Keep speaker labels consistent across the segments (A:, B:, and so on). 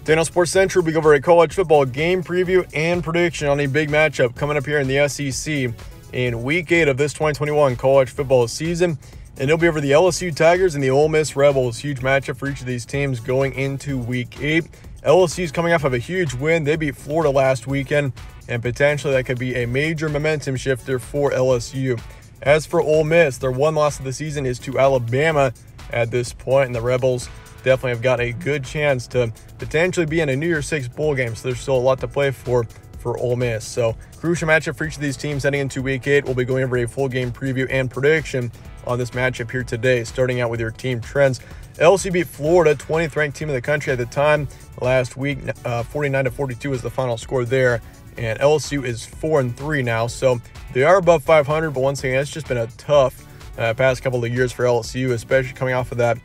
A: Today on Sports Central, we go over a college football game preview and prediction on a big matchup coming up here in the SEC in Week 8 of this 2021 college football season. And it'll be over the LSU Tigers and the Ole Miss Rebels. Huge matchup for each of these teams going into Week 8. LSU's coming off of a huge win. They beat Florida last weekend, and potentially that could be a major momentum shifter for LSU. As for Ole Miss, their one loss of the season is to Alabama at this point, and the Rebels definitely have got a good chance to potentially be in a New Year's Six bowl game, so there's still a lot to play for Ole Miss. So, crucial matchup for each of these teams heading into Week 8. We'll be going over a full game preview and prediction on this matchup here today, starting out with your team trends. LSU beat Florida, 20th ranked team in the country at the time last week. 49-42 was the final score there, and LSU is 4-3 now, so they are above 500, but once again, it's just been a tough past couple of years for LSU, especially coming off of that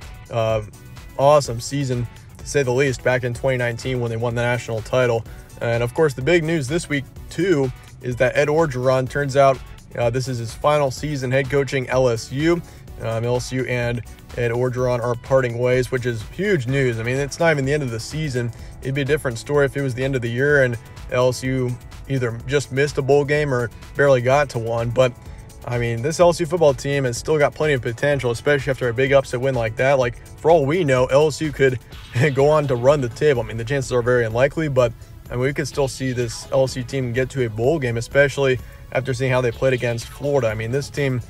A: awesome season, to say the least, back in 2019 when they won the national title. And of course, the big news this week too is that Ed Orgeron, turns out this is his final season head coaching LSU. LSU and Ed Orgeron are parting ways, which is huge news. I mean, it's not even the end of the season. It'd be a different story if it was the end of the year and LSU either just missed a bowl game or barely got to one. But I mean, this LSU football team has still got plenty of potential, especially after a big upset win like that. Like, for all we know, LSU could go on to run the table. I mean, the chances are very unlikely, but I mean, we could still see this LSU team get to a bowl game, especially after seeing how they played against Florida. I mean, this team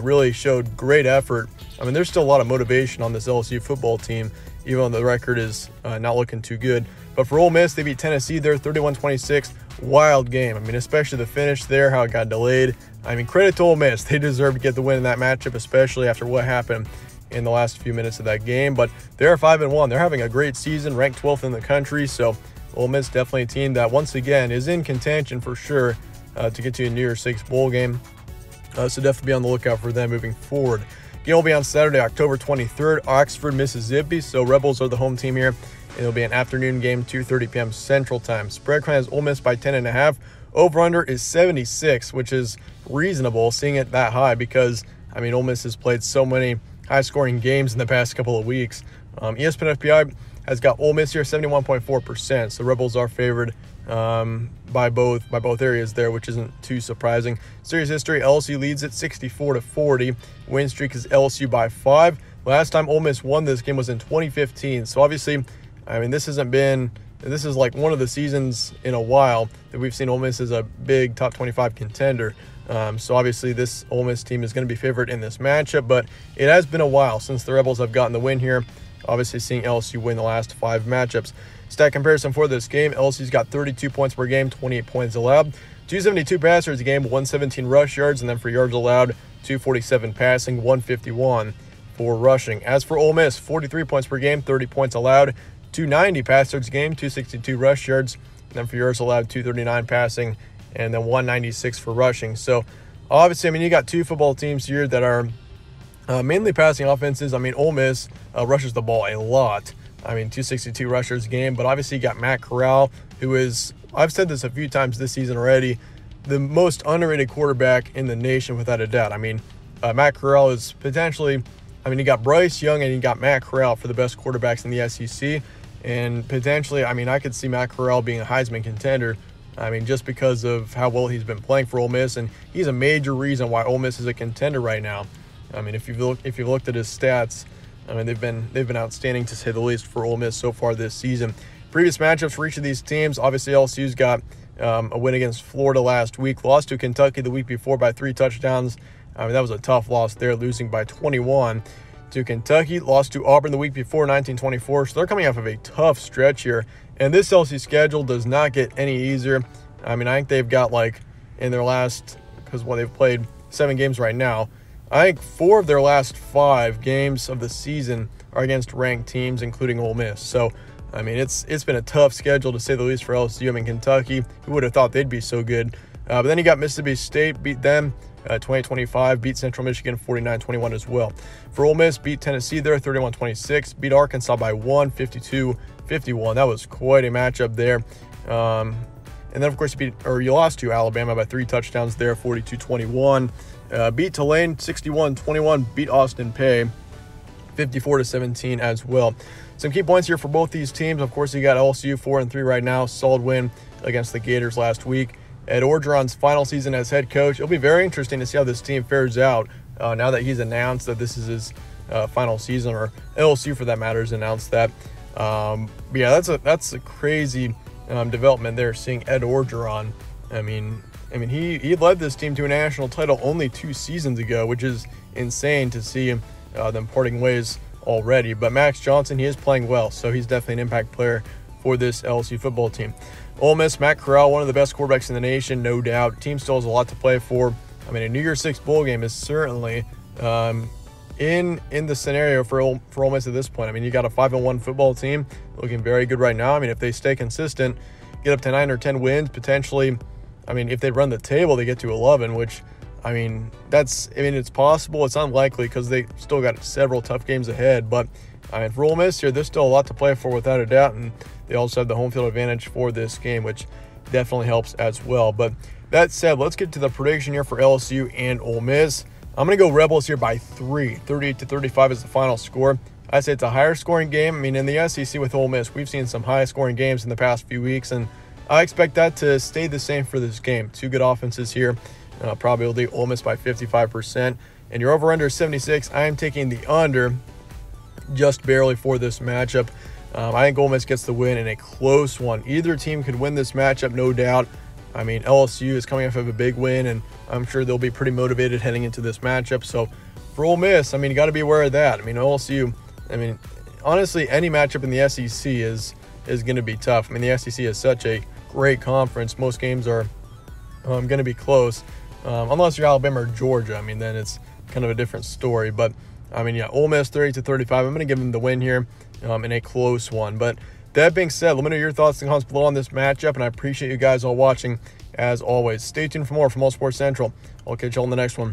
A: really showed great effort. I mean, there's still a lot of motivation on this LSU football team, even though the record is not looking too good. But for Ole Miss, they beat Tennessee there, 31-26. Wild game. I mean, especially the finish there, how it got delayed. I mean, credit to Ole Miss. They deserve to get the win in that matchup, especially after what happened in the last few minutes of that game. But they're 5-1. They're having a great season, ranked 12th in the country. So Ole Miss definitely a team that, once again, is in contention for sure to get to a New Year's Six bowl game. So definitely be on the lookout for them moving forward. Game will be on Saturday, October 23rd, Oxford, Mississippi. So Rebels are the home team here. It'll be an afternoon game, 2:30 p.m. Central Time. Spread has Ole Miss by 10.5. Over-under is 76, which is reasonable, seeing it that high, because, I mean, Ole Miss has played so many high-scoring games in the past couple of weeks. ESPN FPI has got Ole Miss here 71.4%, so Rebels are favored by both areas there, which isn't too surprising. Series history, LSU leads it 64-40. Win streak is LSU by 5. Last time Ole Miss won this game was in 2015, so obviously, I mean, this is like one of the seasons in a while that we've seen Ole Miss as a big top 25 contender. So obviously this Ole Miss team is going to be favored in this matchup, but it has been a while since the Rebels have gotten the win here. Obviously seeing LSU win the last 5 matchups. Stat comparison for this game, LSU's got 32 points per game, 28 points allowed. 272 passers a game, 117 rush yards, and then for yards allowed, 247 passing, 151 for rushing. As for Ole Miss, 43 points per game, 30 points allowed. 290 pass yards game, 262 rush yards, and then for yards allowed, 239 passing, and then 196 for rushing. So obviously, I mean, you got two football teams here that are mainly passing offenses. I mean, Ole Miss rushes the ball a lot. I mean, 262 rushers a game, but obviously you got Matt Corral, who is, I've said this a few times this season already, the most underrated quarterback in the nation without a doubt. I mean, Matt Corral is potentially, I mean, you got Bryce Young and you got Matt Corral for the best quarterbacks in the SEC. And potentially, I mean, I could see Matt Corral being a Heisman contender. I mean, just because of how well he's been playing for Ole Miss, and he's a major reason why Ole Miss is a contender right now. I mean, if you've looked at his stats, I mean, they've been outstanding to say the least for Ole Miss so far this season. Previous matchups for each of these teams, obviously LSU's got a win against Florida last week, lost to Kentucky the week before by 3 touchdowns. I mean, that was a tough loss there, losing by 21 to Kentucky. Lost to Auburn the week before, 19-24. So they're coming off of a tough stretch here. And this LSU schedule does not get any easier. I mean, I think they've got, like, in their last, because they've played 7 games right now, I think 4 of their last 5 games of the season are against ranked teams, including Ole Miss. So, I mean, it's been a tough schedule to say the least for LSU. I mean, Kentucky, who would have thought they'd be so good? But then you got Mississippi State, beat them 20-25, beat Central Michigan 49-21 as well. For Ole Miss, beat Tennessee there 31-26, beat Arkansas by 1, 52-51. That was quite a matchup there. And then, of course, you lost to Alabama by 3 touchdowns there, 42-21. Beat Tulane 61-21, beat Austin Peay 54-17 as well. Some key points here for both these teams. Of course, you got LSU 4-3 right now. Solid win against the Gators last week. Ed Orgeron's final season as head coach. It'll be very interesting to see how this team fares out now that he's announced that this is his final season, or LSU for that matter has announced that. But yeah, that's a crazy development there, seeing Ed Orgeron. I mean, he led this team to a national title only 2 seasons ago, which is insane to see them parting ways already. But Max Johnson, he is playing well, so he's definitely an impact player for this LSU football team. Ole Miss, Matt Corral, one of the best quarterbacks in the nation, no doubt. Team still has a lot to play for. I mean, a New Year's Six bowl game is certainly in the scenario for Ole Miss at this point. I mean, you got a 5-1 football team looking very good right now. I mean, if they stay consistent, get up to 9 or 10 wins, potentially. I mean, if they run the table, they get to 11, which, I mean, it's possible. It's unlikely because they still got several tough games ahead. But, I mean, for Ole Miss here, there's still a lot to play for without a doubt. And they also have the home field advantage for this game, which definitely helps as well. But that said, let's get to the prediction here for LSU and Ole Miss. I'm going to go Rebels here by 3. 38-35 is the final score. I say it's a higher scoring game. I mean, in the SEC with Ole Miss, we've seen some high scoring games in the past few weeks, and I expect that to stay the same for this game. 2 good offenses here. Probability Ole Miss by 55%. And you're over under 76. I am taking the under just barely for this matchup. I think Ole Miss gets the win in a close one. Either team could win this matchup, no doubt. I mean, LSU is coming off of a big win, and I'm sure they'll be pretty motivated heading into this matchup. So for Ole Miss, I mean, you got to be aware of that. I mean, LSU, I mean, honestly, any matchup in the SEC is going to be tough. I mean, the SEC is such a great conference. Most games are going to be close, unless you're Alabama or Georgia. I mean, then it's kind of a different story. But, I mean, yeah, Ole Miss 30-35. I'm going to give them the win here in a close one. But that being said, let me know your thoughts and comments below on this matchup, and I appreciate you guys all watching as always. Stay tuned for more from All Sports Central. I'll catch you all in the next one.